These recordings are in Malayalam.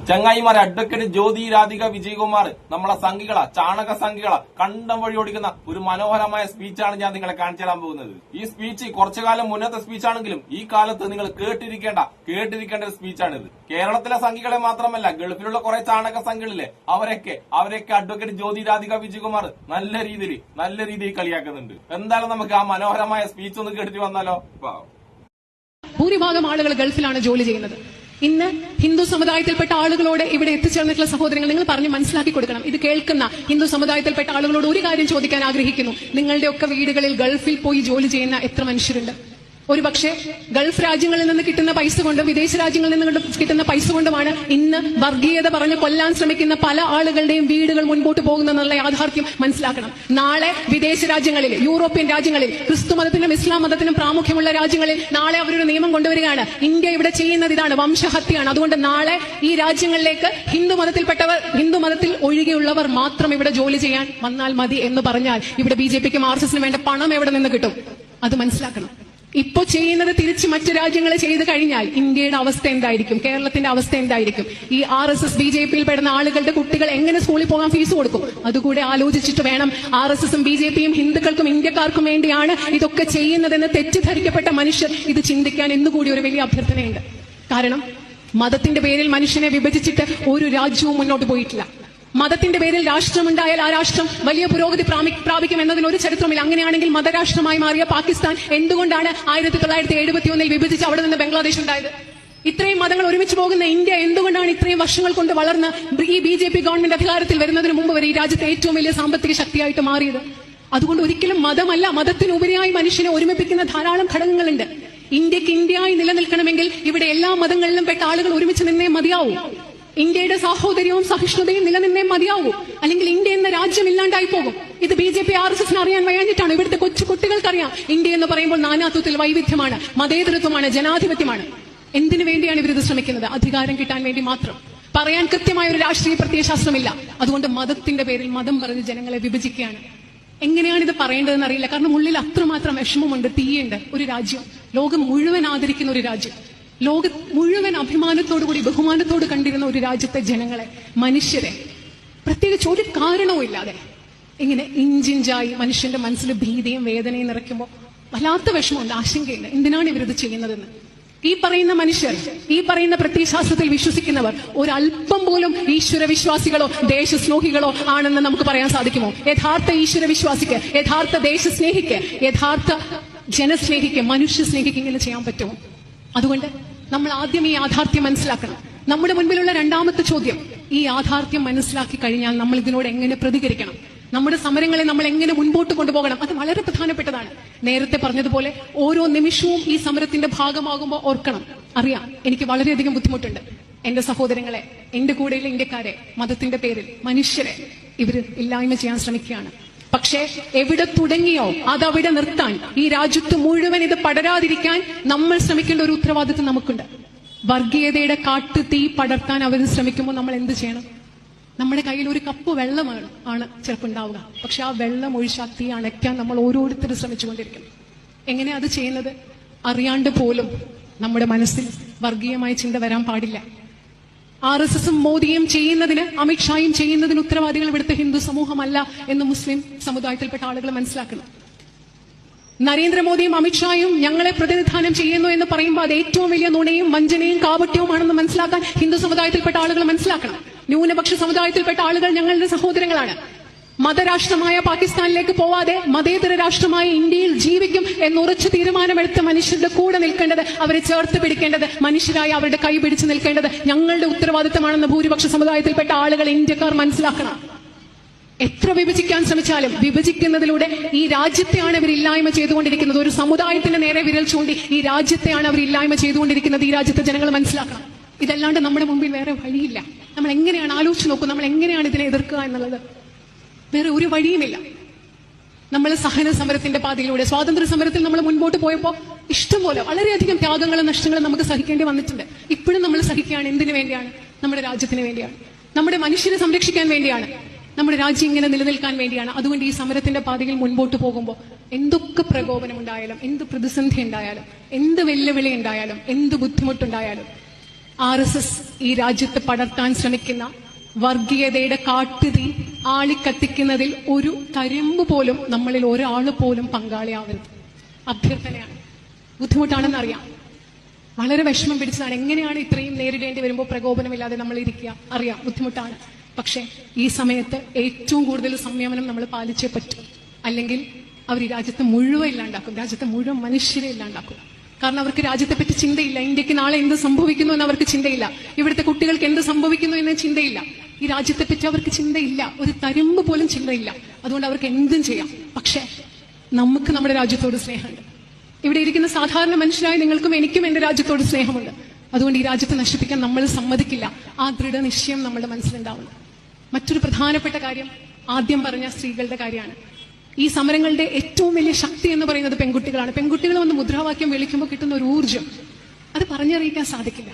ചങ്ങായിമാരെ അഡ്വക്കേറ്റ് ജ്യോതി രാധിക വിജയകുമാർ നമ്മളെ സംഘികള ചാണക സംഘികള കണ്ടം വഴി ഓടിക്കുന്ന ഒരു മനോഹരമായ സ്പീച്ചാണ് ഞാൻ നിങ്ങളെ കാണിച്ചു തരാൻ പോകുന്നത്. ഈ സ്പീച്ച് കുറച്ചു കാലം മുന്നത്തെ സ്പീച്ചാണെങ്കിലും ഈ കാലത്ത് നിങ്ങൾ കേട്ടിരിക്കേണ്ട ഒരു സ്പീച്ചാണിത്. കേരളത്തിലെ സംഘികളെ മാത്രമല്ല, ഗൾഫിലുള്ള കുറെ ചാണക സംഘികളില്ലേ, അവരൊക്കെ അഡ്വക്കേറ്റ് ജ്യോതി രാധിക വിജയകുമാർ നല്ല രീതിയിൽ കളിയാക്കുന്നുണ്ട്. എന്തായാലും നമുക്ക് ആ മനോഹരമായ സ്പീച്ച് ഒന്ന് കേട്ടിട്ട് വന്നാലോ. ഭൂരിഭാഗം ആളുകൾ ഗൾഫിലാണ് ജോലി ചെയ്യുന്നത്. ഇന്ന് ഹിന്ദു സമുദായത്തിൽപ്പെട്ട ആളുകളോട് ഇവിടെ എത്തിച്ചേർന്നിട്ടുള്ള സഹോദരങ്ങൾ നിങ്ങൾ പറഞ്ഞ് മനസ്സിലാക്കി കൊടുക്കണം. ഇത് കേൾക്കുന്ന ഹിന്ദു സമുദായത്തിൽപ്പെട്ട ആളുകളോട് ഒരു കാര്യം ചോദിക്കാൻ ആഗ്രഹിക്കുന്നു. നിങ്ങളുടെയൊക്കെ വീടുകളിൽ ഗൾഫിൽ പോയി ജോലി ചെയ്യുന്ന എത്ര മനുഷ്യരുണ്ട്? ഒരുപക്ഷെ ഗൾഫ് രാജ്യങ്ങളിൽ നിന്ന് കിട്ടുന്ന പൈസ കൊണ്ടും വിദേശ രാജ്യങ്ങളിൽ നിന്ന് കിട്ടുന്ന പൈസ കൊണ്ടുമാണ് ഇന്ന് വർഗീയത പറഞ്ഞ് കൊല്ലാൻ ശ്രമിക്കുന്ന പല ആളുകളുടെയും വീടുകൾ മുൻപോട്ട് പോകുന്നതെന്നുള്ള യാഥാർത്ഥ്യം മനസ്സിലാക്കണം. നാളെ വിദേശ രാജ്യങ്ങളിൽ, യൂറോപ്യൻ രാജ്യങ്ങളിൽ, ക്രിസ്തു മതത്തിനും ഇസ്ലാം മതത്തിനും പ്രാമുഖ്യമുള്ള രാജ്യങ്ങളിൽ നാളെ അവരൊരു നിയമം കൊണ്ടുവരികയാണ്. ഇന്ത്യ ഇവിടെ ചെയ്യുന്നത് ഇതാണ്, വംശഹത്യയാണ്. അതുകൊണ്ട് നാളെ ഈ രാജ്യങ്ങളിലേക്ക് ഹിന്ദു മതത്തിൽ ഒഴികെയുള്ളവർ മാത്രം ഇവിടെ ജോലി ചെയ്യാൻ വന്നാൽ മതി എന്ന് പറഞ്ഞാൽ ഇവിടെ ബിജെപിക്കും ആർഎസ്എസിനും വേണ്ട പണം എവിടെ നിന്ന് കിട്ടും? അത് മനസ്സിലാക്കണം. ഇപ്പോ ചെയ്യുന്നത് തിരിച്ച് മറ്റു രാജ്യങ്ങൾ ചെയ്തു കഴിഞ്ഞാൽ ഇന്ത്യയുടെ അവസ്ഥ എന്തായിരിക്കും? കേരളത്തിന്റെ അവസ്ഥ എന്തായിരിക്കും? ഈ ആർഎസ്എസ് ബിജെപിയിൽ പെടുന്ന ആളുകളുടെ കുട്ടികൾ എങ്ങനെ സ്കൂളിൽ പോകാൻ ഫീസ് കൊടുക്കും? അതുകൂടെ ആലോചിച്ചിട്ട് വേണം. ആർഎസ്എസും ബിജെപിയും ഹിന്ദുക്കൾക്കും ഇന്ത്യക്കാർക്കും വേണ്ടിയാണ് ഇതൊക്കെ ചെയ്യുന്നതെന്ന് തെറ്റിദ്ധരിക്കപ്പെട്ട മനുഷ്യർ ഇത് ചിന്തിക്കാൻ എന്നുകൂടി ഒരു വലിയ അഭ്യർത്ഥനയുണ്ട്. കാരണം മതത്തിന്റെ പേരിൽ മനുഷ്യനെ വിഭജിച്ചിട്ട് ഒരു രാജ്യവും മുന്നോട്ട് പോയിട്ടില്ല. മതത്തിന്റെ പേരിൽ രാഷ്ട്രമുണ്ടായാൽ ആ രാഷ്ട്രം വലിയ പുരോഗതി പ്രാപിക്കും എന്നതിന് ഒരു ചരിത്രമില്ല. അങ്ങനെയാണെങ്കിൽ മതരാഷ്ട്രമായി മാറിയ പാകിസ്ഥാൻ എന്തുകൊണ്ടാണ് 1971 വിഭജിച്ച് അവിടെ നിന്ന് ബംഗ്ലാദേശ് ഉണ്ടായത്? ഇത്രയും മതങ്ങൾ ഒരുമിച്ച് പോകുന്ന ഇന്ത്യ എന്തുകൊണ്ടാണ് ഇത്രയും വർഷങ്ങൾ കൊണ്ട് വളർന്ന് ഈ ബിജെപി ഗവൺമെന്റ് അധികാരത്തിൽ വരുന്നതിന് മുമ്പ് വരെ ഈ രാജ്യത്തെ ഏറ്റവും വലിയ സാമ്പത്തിക ശക്തിയായിട്ട് മാറിയത്? അതുകൊണ്ട് ഒരിക്കലും മതമല്ല, മതത്തിനുപരിയായി മനുഷ്യനെ ഒരുമിപ്പിക്കുന്ന ധാരാളം ഘടകങ്ങളുണ്ട്. ഇന്ത്യക്ക് ഇന്ത്യയായി നിലനിൽക്കണമെങ്കിൽ ഇവിടെ എല്ലാ മതങ്ങളിലും പെട്ട ആളുകൾ ഒരുമിച്ച് നിന്നേ മതിയാവൂ. ഇന്ത്യയുടെ സാഹോദര്യവും സഹിഷ്ണുതയും നിലനിന്നേ മതിയാവൂ. അല്ലെങ്കിൽ ഇന്ത്യ എന്ന രാജ്യം ഇല്ലാണ്ടായി പോകും. ഇത് ബിജെപി ആർഎസ്എസിന് അറിയാൻ വയ്യാഞ്ഞിട്ടാണ്. ഇവിടുത്തെ കൊച്ചു കുട്ടികൾക്കറിയാം ഇന്ത്യ എന്ന് പറയുമ്പോൾ നാനാത്വത്തിൽ വൈവിധ്യമാണ്, മതേതരത്വമാണ്, ജനാധിപത്യമാണ്. എന്തിനു വേണ്ടിയാണ് ഇവരിത് ശ്രമിക്കുന്നത്? അധികാരം കിട്ടാൻ വേണ്ടി മാത്രം. പറയാൻ കൃത്യമായ ഒരു രാഷ്ട്രീയ പ്രത്യയശാസ്ത്രമില്ല. അതുകൊണ്ട് മതത്തിന്റെ പേരിൽ മതം പറഞ്ഞ് ജനങ്ങളെ വിഭജിക്കുകയാണ്. എങ്ങനെയാണ് ഇത് പറയേണ്ടതെന്ന് അറിയില്ല. കാരണം ഉള്ളിൽ അത്രമാത്രം വിഷമമുണ്ട്, തീയുണ്ട്. ഒരു രാജ്യം, ലോകം മുഴുവൻ ആദരിക്കുന്ന ഒരു രാജ്യം, ലോക മുഴുവൻ അഭിമാനത്തോടുകൂടി ബഹുമാനത്തോട് കണ്ടിരുന്ന ഒരു രാജ്യത്തെ ജനങ്ങളെ, മനുഷ്യരെ പ്രത്യേകിച്ച് ഒരു കാരണവും ഇല്ലാതെ ഇങ്ങനെ ഇഞ്ചിഞ്ചായി മനുഷ്യന്റെ മനസ്സിൽ ഭീതിയും വേദനയും നിറയ്ക്കുമ്പോൾ വല്ലാത്ത വിഷമമുണ്ട്, ആശങ്കയുണ്ട്. എന്തിനാണ് ഇവരിത് ചെയ്യുന്നതെന്ന്. ഈ പറയുന്ന മനുഷ്യർ, ഈ പറയുന്ന പ്രത്യയശാസ്ത്രത്തിൽ വിശ്വസിക്കുന്നവർ ഒരല്പം പോലും ഈശ്വര വിശ്വാസികളോ ദേശസ്നേഹികളോ ആണെന്ന് നമുക്ക് പറയാൻ സാധിക്കുമോ? യഥാർത്ഥ ഈശ്വര വിശ്വാസിക്ക്, യഥാർത്ഥ ദേശസ്നേഹിക്ക്, യഥാർത്ഥ ജനസ്നേഹിക്ക്, മനുഷ്യ സ്നേഹിക്ക് ഇങ്ങനെ ചെയ്യാൻ പറ്റുമോ? അതുകൊണ്ട് നമ്മൾ ആദ്യം ഈ യാഥാർത്ഥ്യം മനസ്സിലാക്കണം. നമ്മുടെ മുൻപിലുള്ള രണ്ടാമത്തെ ചോദ്യം, ഈ യാഥാർത്ഥ്യം മനസ്സിലാക്കി കഴിഞ്ഞാൽ നമ്മൾ ഇതിനോട് എങ്ങനെ പ്രതികരിക്കണം? നമ്മുടെ സമരങ്ങളെ നമ്മൾ എങ്ങനെ മുൻപോട്ട് കൊണ്ടുപോകണം? അത് വളരെ പ്രധാനപ്പെട്ടതാണ്. നേരത്തെ പറഞ്ഞതുപോലെ ഓരോ നിമിഷവും ഈ സമരത്തിന്റെ ഭാഗമാകുമ്പോൾ ഓർക്കണം, അറിയാം എനിക്ക് വളരെയധികം ബുദ്ധിമുട്ടുണ്ട്. എന്റെ സഹോദരങ്ങളെ, എന്റെ കൂടെയുള്ള ഇന്ത്യക്കാരെ മതത്തിന്റെ പേരിൽ, മനുഷ്യരെ ഇവര് ഇല്ലായ്മ ചെയ്യാൻ ശ്രമിക്കുകയാണ്. പക്ഷേ എവിടെ തുടങ്ങിയോ അതവിടെ നിർത്താൻ, ഈ രാജ്യത്ത് മുഴുവൻ ഇത് പടരാതിരിക്കാൻ നമ്മൾ ശ്രമിക്കേണ്ട ഒരു ഉത്തരവാദിത്വം നമുക്കുണ്ട്. വർഗീയതയുടെ കാട്ടു തീ പടർത്താൻ അവർ ശ്രമിക്കുമ്പോൾ നമ്മൾ എന്ത് ചെയ്യണം? നമ്മുടെ കയ്യിൽ ഒരു കപ്പ് വെള്ളമാണ് ചിലപ്പോൾ ഉണ്ടാവുക. പക്ഷെ ആ വെള്ളം ഒഴിച്ചാൽ തീ അണയ്ക്കാൻ നമ്മൾ ഓരോരുത്തരും ശ്രമിച്ചുകൊണ്ടിരിക്കണം. എങ്ങനെയാ അത് ചെയ്യുന്നത്? അറിയാണ്ട് പോലും നമ്മുടെ മനസ്സിൽ വർഗീയമായ ചിന്ത വരാൻ പാടില്ല. ആർഎസ്എസും മോദിയും ചെയ്യുന്നതിന്, അമിത്ഷായും ചെയ്യുന്നതിന് ഉത്തരവാദികൾ ഇവിടുത്തെ ഹിന്ദു സമൂഹമല്ല എന്ന് മുസ്ലിം സമുദായത്തിൽപ്പെട്ട ആളുകൾ മനസ്സിലാക്കണം. നരേന്ദ്രമോദിയും അമിത്ഷായും ഞങ്ങളെ പ്രതിനിധാനം ചെയ്യുന്നു എന്ന് പറയുമ്പോൾ അത് ഏറ്റവും വലിയ നുണയും വഞ്ചനയും കാപട്യവുമാണെന്ന് മനസ്സിലാക്കാൻ ഹിന്ദു സമുദായത്തിൽപ്പെട്ട ആളുകൾ മനസ്സിലാക്കണം. ന്യൂനപക്ഷ സമുദായത്തിൽപ്പെട്ട ആളുകൾ ഞങ്ങളുടെ സഹോദരങ്ങളാണ്. മതരാഷ്ട്രമായ പാകിസ്ഥാനിലേക്ക് പോവാതെ മതേതര രാഷ്ട്രമായ ഇന്ത്യയിൽ ജീവിക്കും എന്നുറച്ച തീരുമാനമെടുത്ത മനുഷ്യരുടെ കൂടെ നിൽക്കേണ്ടത്, അവരെ ചേർത്ത് പിടിക്കേണ്ടത്, മനുഷ്യരായി അവരുടെ കൈ പിടിച്ചു നിൽക്കേണ്ടത് ഞങ്ങളുടെ ഉത്തരവാദിത്തമാണെന്ന് ഭൂരിപക്ഷ സമുദായത്തിൽപ്പെട്ട ആളുകൾ, ഇന്ത്യക്കാർ മനസ്സിലാക്കണം. എത്ര വിഭജിക്കാൻ ശ്രമിച്ചാലും വിഭജിക്കുന്നതിലൂടെ ഈ രാജ്യത്തെയാണ് അവർ ഇല്ലായ്മ ചെയ്തുകൊണ്ടിരിക്കുന്നത്. ഒരു സമുദായത്തിന് നേരെ വിരൽ ചൂണ്ടി ഈ രാജ്യത്തെയാണ് അവർ ഇല്ലായ്മ ചെയ്തുകൊണ്ടിരിക്കുന്നത്. ഈ രാജ്യത്തെ ജനങ്ങൾ മനസ്സിലാക്കണം. ഇതല്ലാണ്ട് നമ്മുടെ മുമ്പിൽ വേറെ വഴിയില്ല. നമ്മൾ എങ്ങനെയാണ് ആലോചിച്ച് നോക്കും, നമ്മൾ എങ്ങനെയാണ് ഇതിനെ എതിർക്കുക എന്നുള്ളത്? വേറെ ഒരു വഴിയുമില്ല. നമ്മൾ സഹന സമരത്തിന്റെ പാതയിലൂടെ, സ്വാതന്ത്ര്യ സമരത്തിൽ നമ്മൾ മുൻപോട്ട് പോയപ്പോൾ ഇഷ്ടംപോലെ വളരെയധികം ത്യാഗങ്ങളും നഷ്ടങ്ങളും നമുക്ക് സഹിക്കേണ്ടി വന്നിട്ടുണ്ട്. ഇപ്പോഴും നമ്മൾ സഹിക്കുകയാണ്. എന്തിനു വേണ്ടിയാണ്? നമ്മുടെ രാജ്യത്തിന് വേണ്ടിയാണ്, നമ്മുടെ മനുഷ്യരെ സംരക്ഷിക്കാൻ വേണ്ടിയാണ്, നമ്മുടെ രാജ്യം ഇങ്ങനെ നിലനിൽക്കാൻ വേണ്ടിയാണ്. അതുകൊണ്ട് ഈ സമരത്തിന്റെ പാതയിൽ മുൻപോട്ട് പോകുമ്പോൾ എന്തൊക്കെ പ്രകോപനം ഉണ്ടായാലും, എന്ത് പ്രതിസന്ധി ഉണ്ടായാലും, എന്ത് വെല്ലുവിളി ഉണ്ടായാലും, എന്ത് ബുദ്ധിമുട്ടുണ്ടായാലും RSS ഈ രാജ്യത്ത് പടർത്താൻ ശ്രമിക്കുന്ന വർഗീയതയുടെ കാട്ടുതീ ആളിക്കത്തിക്കുന്നതിൽ ഒരു തരമ്പ് പോലും നമ്മളിൽ ഒരാൾ പോലും പങ്കാളിയാവരുത്. അഭ്യർത്ഥനയാണ്. ബുദ്ധിമുട്ടാണെന്നറിയാം, വളരെ വിഷമം പിടിച്ചതാണ്. എങ്ങനെയാണ് ഇത്രയും നേരിടേണ്ടി വരുമ്പോൾ പ്രകോപനമില്ലാതെ നമ്മൾ ഇരിക്കുക? അറിയാം, ബുദ്ധിമുട്ടാണ്. പക്ഷെ ഈ സമയത്ത് ഏറ്റവും കൂടുതൽ സംയമനം നമ്മൾ പാലിച്ചേ പറ്റും. അല്ലെങ്കിൽ അവർ ഈ രാജ്യത്തെ മുഴുവൻ ഇല്ലാണ്ടാക്കും, രാജ്യത്തെ മുഴുവൻ മനുഷ്യരെ ഇല്ലാണ്ടാക്കും. കാരണം അവർക്ക് രാജ്യത്തെപ്പറ്റി ചിന്തയില്ല. ഇന്ത്യക്ക് നാളെ എന്ത് സംഭവിക്കുന്നു എന്ന് അവർക്ക് ചിന്തയില്ല. ഇവിടുത്തെ കുട്ടികൾക്ക് എന്ത് സംഭവിക്കുന്നു എന്ന് ചിന്തയില്ല. ഈ രാജ്യത്തെപ്പറ്റി അവർക്ക് ചിന്തയില്ല, ഒരു തരുമ്പ് പോലും ചിന്തയില്ല. അതുകൊണ്ട് അവർക്ക് എന്തും ചെയ്യാം. പക്ഷെ നമുക്ക് നമ്മുടെ രാജ്യത്തോട് സ്നേഹമുണ്ട്. ഇവിടെ ഇരിക്കുന്ന സാധാരണ മനുഷ്യരായ നിങ്ങൾക്കും എനിക്കും എന്റെ രാജ്യത്തോട് സ്നേഹമുണ്ട്. അതുകൊണ്ട് ഈ രാജ്യത്തെ നശിപ്പിക്കാൻ നമ്മൾ സമ്മതിക്കില്ല. ആ ദൃഢനിശ്ചയം നമ്മുടെ മനസ്സിലുണ്ടാവുന്നു. മറ്റൊരു പ്രധാനപ്പെട്ട കാര്യം ആദ്യം പറഞ്ഞ സ്ത്രീകളുടെ കാര്യമാണ്. ഈ സമരങ്ങളുടെ ഏറ്റവും വലിയ ശക്തി എന്ന് പറയുന്നത് പെൺകുട്ടികളാണ്. പെൺകുട്ടികൾ വന്ന് മുദ്രാവാക്യം വിളിക്കുമ്പോൾ കിട്ടുന്ന ഒരു ഊർജ്ജം അത് പറഞ്ഞറിയിക്കാൻ സാധിക്കില്ല.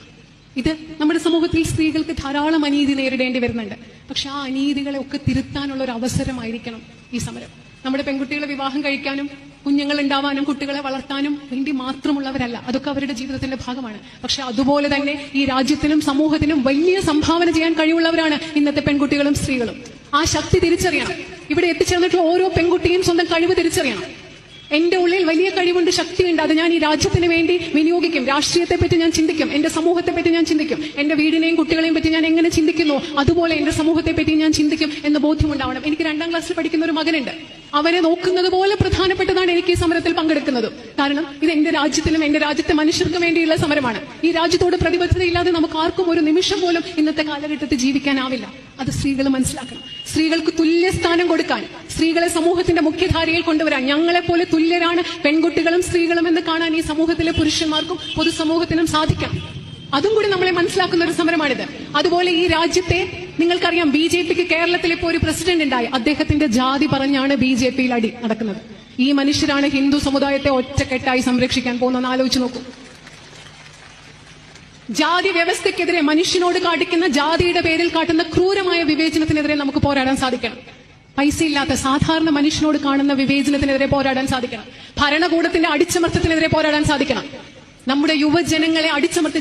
ഇത് നമ്മുടെ സമൂഹത്തിൽ സ്ത്രീകൾക്ക് ധാരാളം അനീതി നേരിടേണ്ടി വരുന്നുണ്ട്. പക്ഷെ ആ അനീതികളെ ഒക്കെ തിരുത്താനുള്ള ഒരു അവസരമായിരിക്കണം ഈ സമരം. നമ്മുടെ പെൺകുട്ടികളെ വിവാഹം കഴിക്കാനും കുഞ്ഞുങ്ങൾ ഉണ്ടാവാനും കുട്ടികളെ വളർത്താനും വേണ്ടി മാത്രമുള്ളവരല്ല, അതൊക്കെ അവരുടെ ജീവിതത്തിന്റെ ഭാഗമാണ്. പക്ഷെ അതുപോലെ തന്നെ ഈ രാജ്യത്തിനും സമൂഹത്തിനും വലിയ സംഭാവന ചെയ്യാൻ കഴിവുള്ളവരാണ് ഇന്നത്തെ പെൺകുട്ടികളും സ്ത്രീകളും. ആ ശക്തി തിരിച്ചറിയണം. ഇവിടെ എത്തിച്ചേർന്നിട്ടുള്ള ഓരോ പെൺകുട്ടിയും സ്വന്തം കഴിവ് തിരിച്ചറിയണം. എന്റെ ഉള്ളിൽ വലിയ കഴിവുണ്ട്, ശക്തിയുണ്ട്, അത് ഞാൻ ഈ രാജ്യത്തിന് വേണ്ടി വിനിയോഗിക്കും. രാഷ്ട്രീയത്തെ പറ്റി ഞാൻ ചിന്തിക്കും, എന്റെ സമൂഹത്തെ പറ്റി ഞാൻ ചിന്തിക്കും, എന്റെ വീടിനെയും കുട്ടികളെയും പറ്റി ഞാൻ എങ്ങനെ ചിന്തിക്കുന്നു അതുപോലെ എന്റെ സമൂഹത്തെ പറ്റി ഞാൻ ചിന്തിക്കും എന്ന് ബോധ്യമുണ്ടാവണം. എനിക്ക് 2ാം ക്ലാസ്സിൽ പഠിക്കുന്ന ഒരു മകനുണ്ട്. അവനെ നോക്കുന്നത് പോലെ പ്രധാനപ്പെട്ടതാണ് എനിക്ക് ഈ സമരത്തിൽ പങ്കെടുക്കുന്നത്. കാരണം ഇത് എന്റെ രാജ്യത്തിനും എന്റെ രാജ്യത്തെ മനുഷ്യർക്ക് വേണ്ടിയുള്ള സമരമാണ്. ഈ രാജ്യത്തോട് പ്രതിബദ്ധതയില്ലാതെ നമുക്ക് ആർക്കും ഒരു നിമിഷം പോലും ഇന്നത്തെ കാലഘട്ടത്തിൽ ജീവിക്കാനാവില്ല. അത് സ്ത്രീകൾ മനസ്സിലാക്കണം. സ്ത്രീകൾക്ക് തുല്യസ്ഥാനം കൊടുക്കാൻ, സ്ത്രീകളെ സമൂഹത്തിന്റെ മുഖ്യധാരയിൽ കൊണ്ടുവരാൻ, ഞങ്ങളെപ്പോലെ തുല്യരാണ് പെൺകുട്ടികളും സ്ത്രീകളും എന്ന് കാണാൻ ഈ സമൂഹത്തിലെ പുരുഷന്മാർക്കും പൊതുസമൂഹത്തിനും സാധിക്കണം. അതും കൂടി നമ്മളെ മനസ്സിലാക്കുന്ന ഒരു സമരമാണിത്. അതുപോലെ ഈ രാജ്യത്തെ നിങ്ങൾക്കറിയാം, BJPക്ക് കേരളത്തിൽ ഇപ്പോൾ ഒരു പ്രസിഡന്റ് ഉണ്ടായി. അദ്ദേഹത്തിന്റെ ജാതി പറഞ്ഞാണ് BJPയിൽ അടി നടക്കുന്നത്. ഈ മനുഷ്യരാണ് ഹിന്ദു സമുദായത്തെ ഒറ്റക്കെട്ടായി സംരക്ഷിക്കാൻ പോകുന്നതെന്ന് ആലോചിച്ച് നോക്കൂ. ജാതി വ്യവസ്ഥയ്ക്കെതിരെ, മനുഷ്യനോട് കാട്ടിക്കുന്ന ജാതിയുടെ പേരിൽ കാട്ടുന്ന ക്രൂരമായ വിവേചനത്തിനെതിരെ നമുക്ക് പോരാടാൻ സാധിക്കണം. പൈസയില്ലാത്ത സാധാരണ മനുഷ്യനോട് കാണുന്ന വിവേചനത്തിനെതിരെ പോരാടാൻ സാധിക്കണം. ഭരണകൂടത്തിന്റെ അടിച്ചമർത്തത്തിനെതിരെ പോരാടാൻ സാധിക്കണം. നമ്മുടെ യുവജനങ്ങളെ അടിച്ചമർത്തി,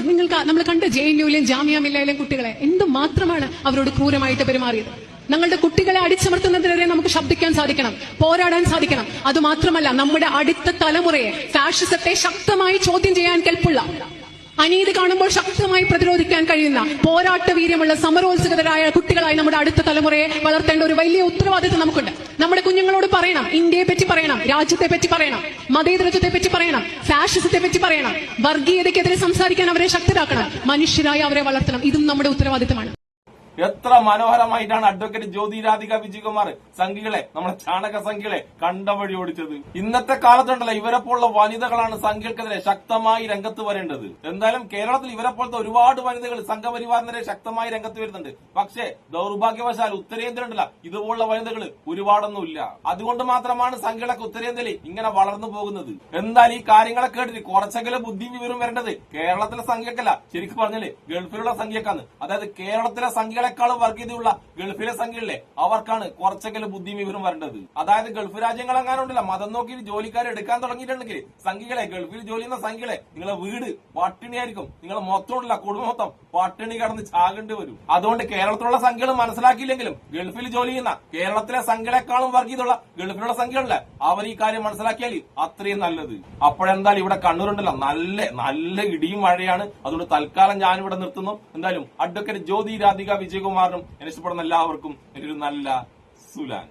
നമ്മൾ കണ്ട JNUവിലെയും ജാമിയ മില്ലയിലെയും കുട്ടികളെ എന്തുമാത്രമാണ് അവരോട് ക്രൂരമായിട്ട് പെരുമാറിയത്. ഞങ്ങളുടെ കുട്ടികളെ അടിച്ചമർത്തുന്നതിനെതിരെ നമുക്ക് ശബ്ദിക്കാൻ സാധിക്കണം, പോരാടാൻ സാധിക്കണം. അതുമാത്രമല്ല, നമ്മുടെ അടുത്ത തലമുറയെ, ഫാഷിസത്തെ ശക്തമായി ചോദ്യം ചെയ്യാൻ കെൽപ്പുള്ള, അനീതി കാണുമ്പോൾ ശക്തമായി പ്രതിരോധിക്കാൻ കഴിയുന്ന, പോരാട്ട വീര്യമുള്ള, സമരോത്സുകരായ കുട്ടികളായി നമ്മുടെ അടുത്ത തലമുറയെ വളർത്തേണ്ട ഒരു വലിയ ഉത്തരവാദിത്വം നമുക്കുണ്ട്. നമ്മുടെ കുഞ്ഞുങ്ങളോട് പറയണം, ഇന്ത്യയെ പറ്റി പറയണം, രാജ്യത്തെ പറ്റി പറയണം, മതേതരത്വത്തെ പറ്റി പറയണം, ഫാഷിസത്തെ പറ്റി പറയണം, വർഗീയതയ്ക്കെതിരെ സംസാരിക്കാൻ അവരെ ശക്തരാക്കണം, മനുഷ്യരായി അവരെ വളർത്തണം. ഇതും നമ്മുടെ ഉത്തരവാദിത്തമാണ്. എത്ര മനോഹരമായിട്ടാണ് അഡ്വക്കേറ്റ് ജ്യോതിരാധിക വിജയകുമാർ സംഘികളെ, നമ്മുടെ ചാണക സംഘികളെ കണ്ടം വഴി ഓടിച്ചത്. ഇന്നത്തെ കാലത്തുണ്ടല്ലോ, ഇവരെ പോലുള്ള വനിതകളാണ് സംഘികൾക്കെതിരെ ശക്തമായി രംഗത്ത് വരേണ്ടത്. എന്തായാലും കേരളത്തിൽ ഇവരെ പോലത്തെ ഒരുപാട് വനിതകൾ സംഘപരിവാറിനെതിരെ ശക്തമായി രംഗത്ത് വരുന്നുണ്ട്. പക്ഷേ ദൗർഭാഗ്യവശാൽ ഉത്തരേന്ത്യയിലുണ്ടല്ല ഇതുപോലുള്ള വനിതകൾ ഒരുപാടൊന്നുമില്ല. അതുകൊണ്ട് മാത്രമാണ് സംഘികളൊക്കെ ഉത്തരേന്ത്യയിൽ ഇങ്ങനെ വളർന്നു പോകുന്നത്. എന്നാൽ ഈ കാര്യങ്ങളെ കേട്ടിട്ട് കുറച്ചെങ്കിലും ബുദ്ധിയും വിവരം വരേണ്ടത് കേരളത്തിലെ സംഖ്യക്കല്ല, ശരിക്കും പറഞ്ഞാല് ഗൾഫിലുള്ള സംഖ്യക്കാണ്. അതായത് കേരളത്തിലെ സംഖ്യകളെക്കാളും വർഗീയതയുള്ള ഗൾഫിലെ സംഖ്യകളിലെ അവർക്കാണ് കുറച്ചെങ്കിലും ബുദ്ധിയും വിവരം വരേണ്ടത്. അതായത് ഗൾഫ് രാജ്യങ്ങളെങ്ങാനുണ്ടല്ല മതം നോക്കി ജോലിക്കാരെ എടുക്കാൻ തുടങ്ങിയിട്ടുണ്ടെങ്കിൽ സംഖ്യകളെ, ഗൾഫിൽ ജോലി ചെയ്യുന്ന സംഖ്യകളെ, നിങ്ങളെ വീട് പട്ടിണിയായിരിക്കും, നിങ്ങളെ മൊത്തമുള്ള കുടുംബം മൊത്തം പട്ടിണി കടന്ന് ചാകേണ്ടി വരും. അതുകൊണ്ട് കേരളത്തിലുള്ള സംഖ്യകൾ മനസ്സിലാക്കിയില്ലെങ്കിലും ഗൾഫിൽ ജോലി ചെയ്യുന്ന കേരളത്തിലെ സംഖ്യകളെക്കാളും വർഗീയതയുള്ള ഗൾഫിലുള്ള സംഖ്യകളിലെ അവർ ഈ കാര്യം മനസ്സിലാക്കിയാൽ അത്രയും നല്ലത്. അപ്പോഴെന്തായാലും ഇവിടെ കണ്ണൂരുണ്ടല്ലോ നല്ല ഇടിയും മഴയാണ്. അതുകൊണ്ട് തൽക്കാലം ഞാനിവിടെ നിർത്തുന്നു. എന്തായാലും അഡ്വക്കേറ്റ് ജ്യോതിരാധിക വിജയകുമാറിനും എന്നെ ഇഷ്ടപ്പെടുന്ന എല്ലാവർക്കും എൻ്റെ ഒരു നല്ല സുലാൻ.